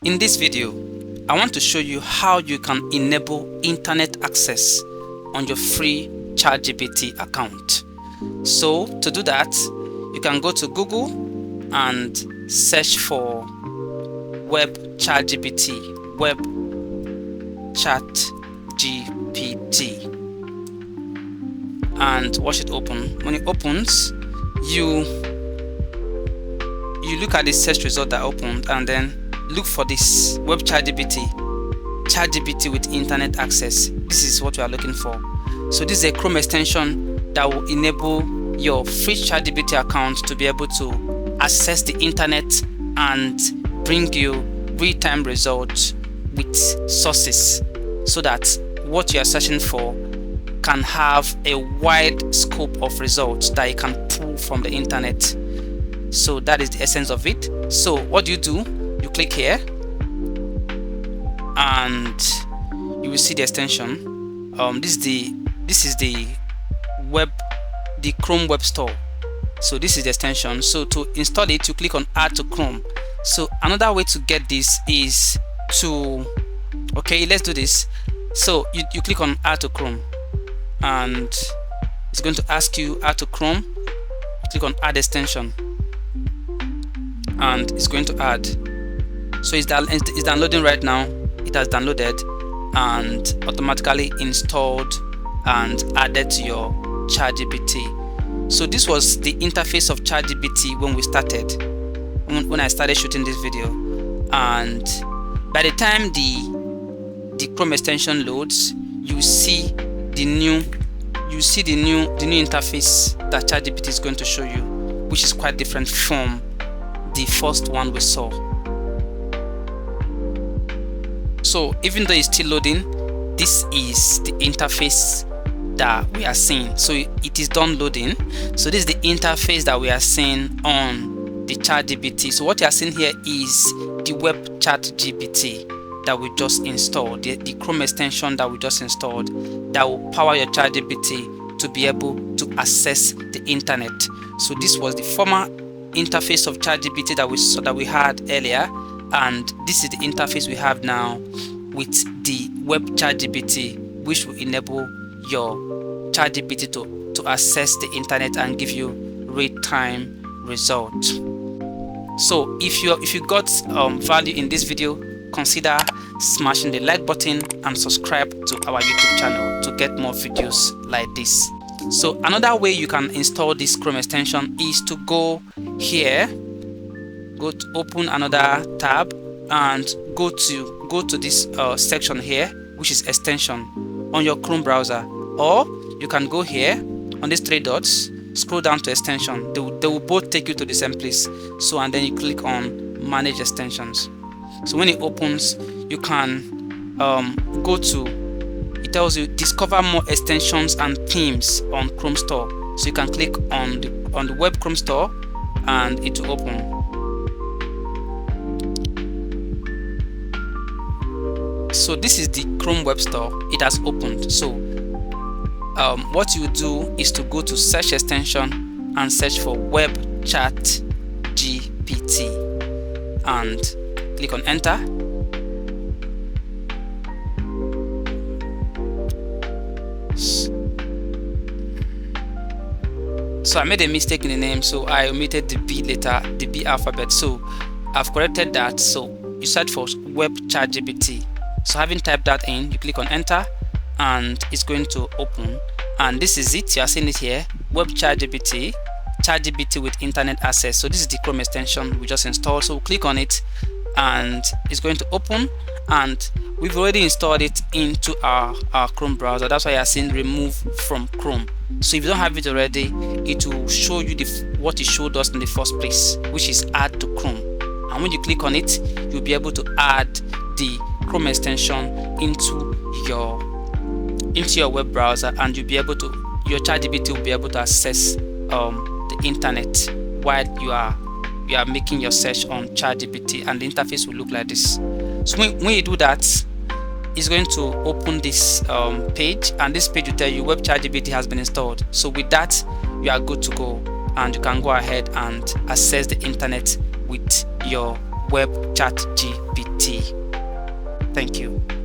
In this video, I want to show you how you can enable internet access on your free ChatGPT account. So to do that, you can go to Google and search for web ChatGPT, web ChatGPT, and watch it open. When it opens, you look at the search result that opened and then look for this web ChatGPT with internet access. This is what we are looking for. So this is a Chrome extension that will enable your free ChatGPT account to be able to access the internet and bring you real-time results with sources, so that what you are searching for can have a wide scope of results that you can pull from the internet. So that is the essence of it. So what do? You click here and you will see the extension. This is the Chrome Web Store. So this is the extension. So to install it, you click on Add to Chrome. So another way to get this is to, okay, let's do this. So you click on Add to Chrome and it's going to ask you Add to Chrome. You click on Add extension and it's going to add. So it's downloading right now. It has downloaded and automatically installed and added to your ChatGPT. So this was the interface of ChatGPT when we started, when I started shooting this video. And by the time the Chrome extension loads, you see the new interface that ChatGPT is going to show you, which is quite different from the first one we saw. So even though it's still loading, this is the interface that we are seeing. So it is done loading. So this is the interface that we are seeing on the ChatGPT. So what you are seeing here is the web ChatGPT that we just installed, the Chrome extension that we just installed, that will power your ChatGPT to be able to access the internet. So this was the former interface of ChatGPT that we had earlier, and this is the interface we have now with the web ChatGPT, which will enable your ChatGPT to access the internet and give you real-time results. So if you got value in this video, consider smashing the like button and subscribe to our YouTube channel to get more videos like this. So another way you can install this Chrome extension is to go here, go to open another tab and go to this section here, which is extension on your Chrome browser, or you can go here on these three dots, scroll down to extension. They will both take you to the same place. So and then you click on manage extensions. So when it opens, you can go to, it tells you discover more extensions and themes on Chrome Store. So you can click on the web Chrome Store and it will open. So this is the Chrome Web Store. It has opened. So what you do is to go to search extension and search for web ChatGPT and click on enter. So I made a mistake in the name, so I omitted the B letter, the B alphabet. So I've corrected that. So you search for web ChatGPT. So having typed that in, you click on enter and it's going to open. And this is it. You are seeing it here, web ChatGPT, ChatGPT with internet access. So this is the Chrome extension we just installed. So we'll click on it and it's going to open, and we've already installed it into our Chrome browser. That's why you are seeing remove from Chrome. So if you don't have it already, it will show you what it showed us in the first place, which is add to Chrome. And when you click on it, you'll be able to add the Chrome extension into your web browser, and you'll be able to, your ChatGPT will be able to access the internet while you are making your search on ChatGPT, and the interface will look like this. So when you do that, it's going to open this page, and this page will tell you web ChatGPT has been installed. So with that, you are good to go, and you can go ahead and access the internet with your web ChatGPT. Thank you.